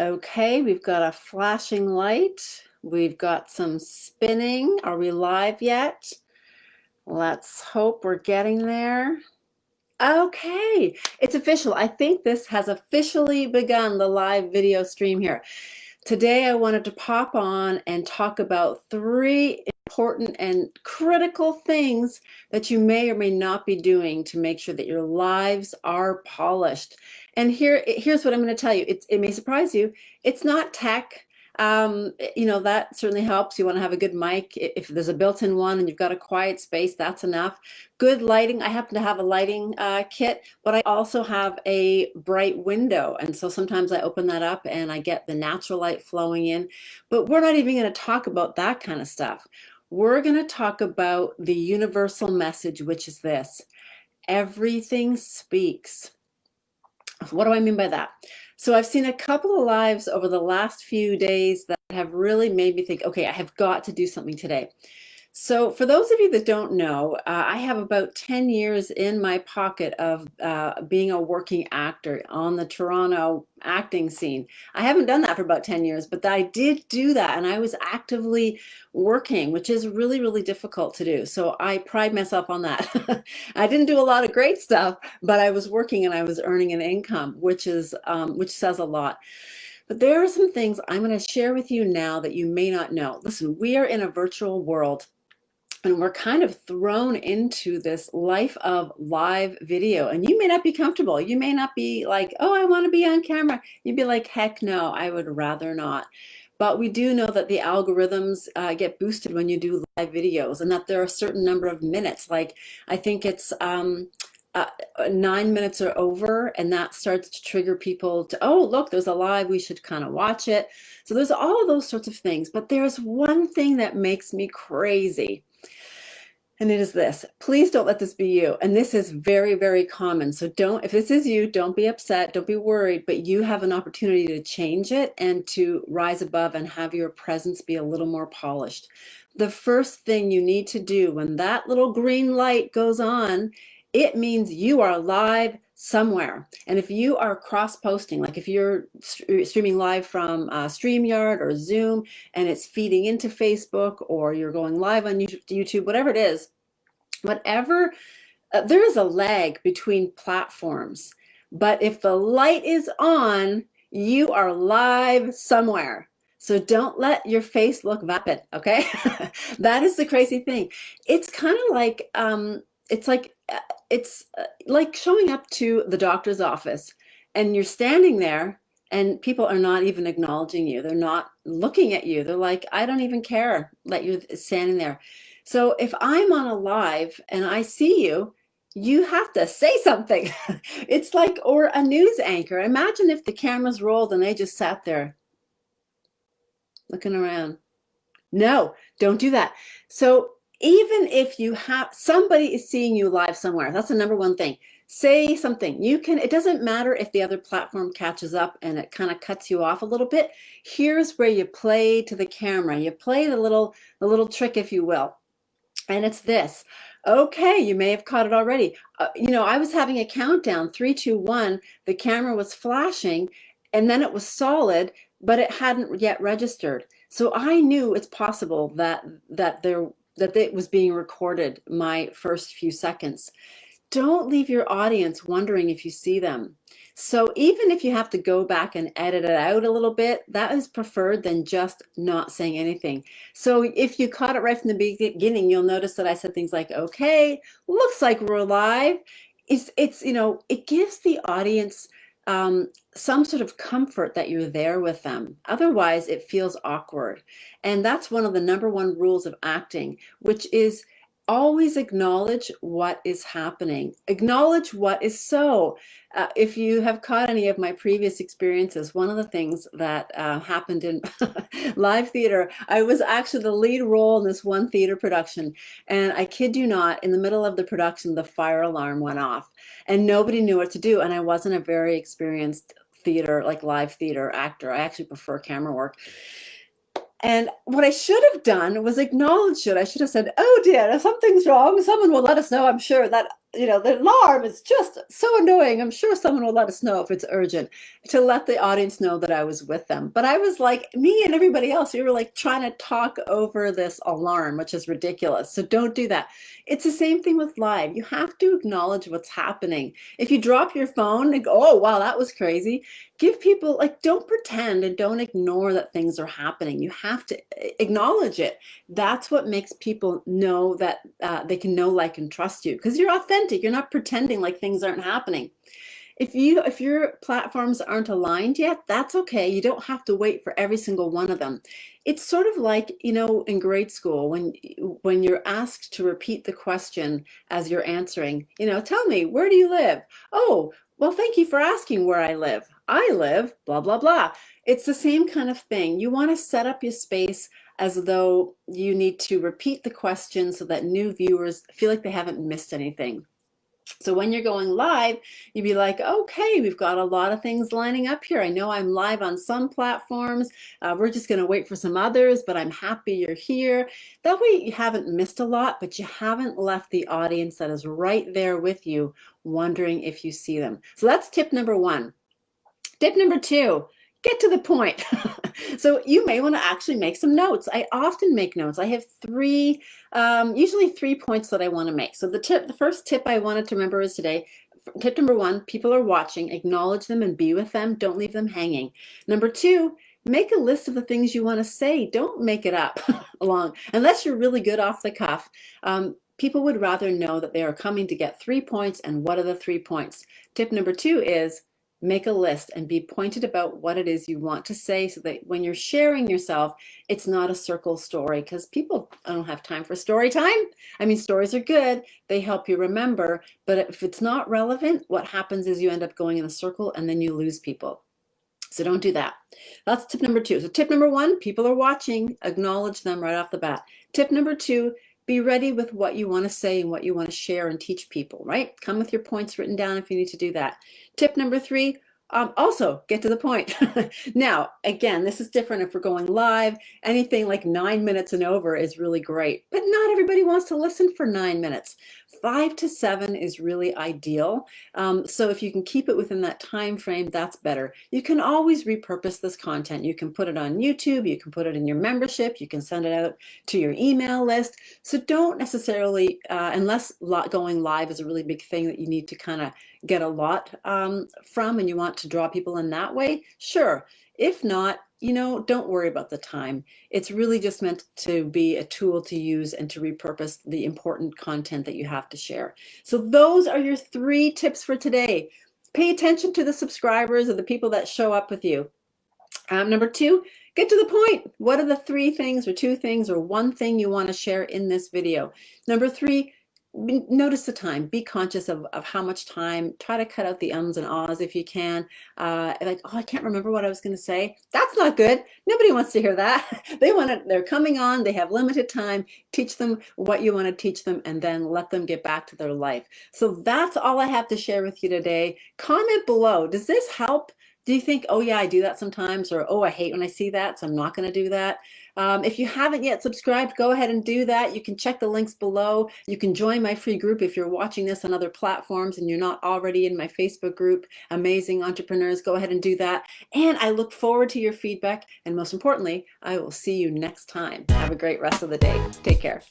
Okay, we've got a flashing light. We've got some spinning. Are we live yet? Let's hope we're getting there. Okay, it's official. I think this has officially begun the live video stream here. Today, I wanted to pop on and talk about three important and critical things that you may or may not be doing to make sure that your lives are polished. And here's what I'm going to tell you. It may surprise you. It's not tech. That certainly helps. You want to have a good mic. If there's a built-in one and you've got a quiet space, that's enough. Good lighting. I happen to have a lighting kit, but I also have a bright window. And so sometimes I open that up and I get the natural light flowing in. But we're not even going to talk about that kind of stuff. We're going to talk about the universal message, which is this: everything speaks. What do I mean by that? So I've seen a couple of lives over the last few days that have really made me think, okay, I have got to do something today. So for those of you that don't know, I have about 10 years in my pocket of being a working actor on the Toronto acting scene. I haven't done that for about 10 years, but I did do that, and I was actively working, which is really, really difficult to do. So I pride myself on that. I didn't do a lot of great stuff, but I was working and I was earning an income, which says a lot. But there are some things I'm going to share with you now that you may not know. Listen, we are in a virtual world, and we're kind of thrown into this life of live video. And you may not be comfortable. You may not be like, oh, I want to be on camera. You'd be like, heck no, I would rather not. But we do know that the algorithms get boosted when you do live videos, and that there are a certain number of minutes. Like, I think it's 9 minutes or over, and that starts to trigger people to, oh, look, there's a live, we should kind of watch it. So there's all of those sorts of things. But there's one thing that makes me crazy. And it is this: please don't let this be you. And this is very, very common. So if this is you, don't be upset, don't be worried, but you have an opportunity to change it and to rise above and have your presence be a little more polished. The first thing you need to do when that little green light goes on, it means you are live somewhere. And if you are cross-posting, like if you're streaming live from StreamYard or Zoom, and it's feeding into Facebook, or you're going live on YouTube, whatever it is, there is a lag between platforms. But if the light is on, you are live somewhere. So don't let your face look vapid, okay? That is the crazy thing. It's kind of like, it's like showing up to the doctor's office and you're standing there and people are not even acknowledging you. They're not looking at you. They're like, I don't even care that you're standing there. So if I'm on a live and I see you, you have to say something. It's like, or a news anchor. Imagine if the cameras rolled and they just sat there looking around. No, don't do that. So even if you have somebody is seeing you live somewhere, that's the number one thing. Say something. It doesn't matter if the other platform catches up and it kind of cuts you off a little bit. Here's where you play to the camera. You play the little trick, if you will. And it's this. Okay, you may have caught it already. I was having a countdown, 3, 2, 1. The camera was flashing and then it was solid, but it hadn't yet registered. So I knew it's possible that it was being recorded, my first few seconds. Don't leave your audience wondering if you see them. So even if you have to go back and edit it out a little bit, that is preferred than just not saying anything. So if you caught it right from the beginning, you'll notice that I said things like, okay, looks like we're live. It gives the audience some sort of comfort that you're there with them. Otherwise, it feels awkward. And that's one of the number one rules of acting, which is always acknowledge what is happening. Acknowledge what is so. If you have caught any of my previous experiences, one of the things that happened in live theater, I was actually the lead role in this one theater production. And I kid you not, in the middle of the production, the fire alarm went off and nobody knew what to do. And I wasn't a very experienced live theater actor. I actually prefer camera work. And what I should have done was acknowledge it. I should have said, oh dear, if something's wrong, someone will let us know. I'm sure that the alarm is just so annoying. I'm sure someone will let us know if it's urgent, to let the audience know that I was with them. But I was like, me and everybody else, we were like trying to talk over this alarm, which is ridiculous. So don't do that. It's the same thing with live. You have to acknowledge what's happening. If you drop your phone and go, oh, wow, that was crazy. Give people, like, don't pretend and don't ignore that things are happening. You have to acknowledge it. That's what makes people know that they can know, like, and trust you, because you're authentic. You're not pretending like things aren't happening. If your platforms aren't aligned yet, that's okay. You don't have to wait for every single one of them. It's sort of like, in grade school, when you're asked to repeat the question as you're answering, tell me, where do you live? Oh, well, thank you for asking where I live. I live, blah, blah, blah. It's the same kind of thing. You want to set up your space as though you need to repeat the question so that new viewers feel like they haven't missed anything. So when you're going live, you'd be like, okay, we've got a lot of things lining up here. I know I'm live on some platforms. We're just going to wait for some others, but I'm happy you're here. That way you haven't missed a lot, but you haven't left the audience that is right there with you wondering if you see them. So that's tip number one. Tip number two, get to the point. So you may want to actually make some notes. I often make notes. I have usually 3 points that I want to make. So the first tip I wanted to remember is today. Tip number one, people are watching, acknowledge them and be with them. Don't leave them hanging. Number two, make a list of the things you want to say. Don't make it up along, unless you're really good off the cuff. People would rather know that they are coming to get 3 points, and what are the 3 points? Tip number two is make a list and be pointed about what it is you want to say, so that when you're sharing yourself, it's not a circle story, because people don't have time for story time. I mean, stories are good. They help you remember, but if it's not relevant, what happens is you end up going in a circle and then you lose people. So don't do that. That's tip number two. So tip number one, people are watching, acknowledge them right off the bat. Tip number two, be ready with what you want to say and what you want to share and teach people, right? Come with your points written down if you need to do that. Tip number three, also get to the point. Now, again, this is different if we're going live. Anything like 9 minutes and over is really great, but not everybody wants to listen for 9 minutes. 5 to 7 is really ideal. So if you can keep it within that time frame, that's better. You can always repurpose this content. You can put it on YouTube, you can put it in your membership, you can send it out to your email list. So don't necessarily, unless going live is a really big thing that you need to kind of get a lot from, and you want to draw people in that way, sure. If not, don't worry about the time. It's really just meant to be a tool to use and to repurpose the important content that you have to share. So those are your 3 tips for today. Pay attention to the subscribers or the people that show up with you. Number 2, get to the point. What are the 3 things or 2 things or 1 thing you want to share in this video? Number 3, notice the time. Be conscious of how much time. Try to cut out the ums and ahs if you can. Like, oh, I can't remember what I was going to say. That's not good. Nobody wants to hear that. They're coming on. They have limited time. Teach them what you want to teach them, and then let them get back to their life. So that's all I have to share with you today. Comment below. Does this help? Do you think, oh yeah, I do that sometimes, or oh, I hate when I see that, so I'm not going to do that? If you haven't yet subscribed, go ahead and do that. You can check the links below. You can join my free group if you're watching this on other platforms and you're not already in my Facebook group, Amazing Entrepreneurs. Go ahead and do that. And I look forward to your feedback. And most importantly, I will see you next time. Have a great rest of the day. Take care.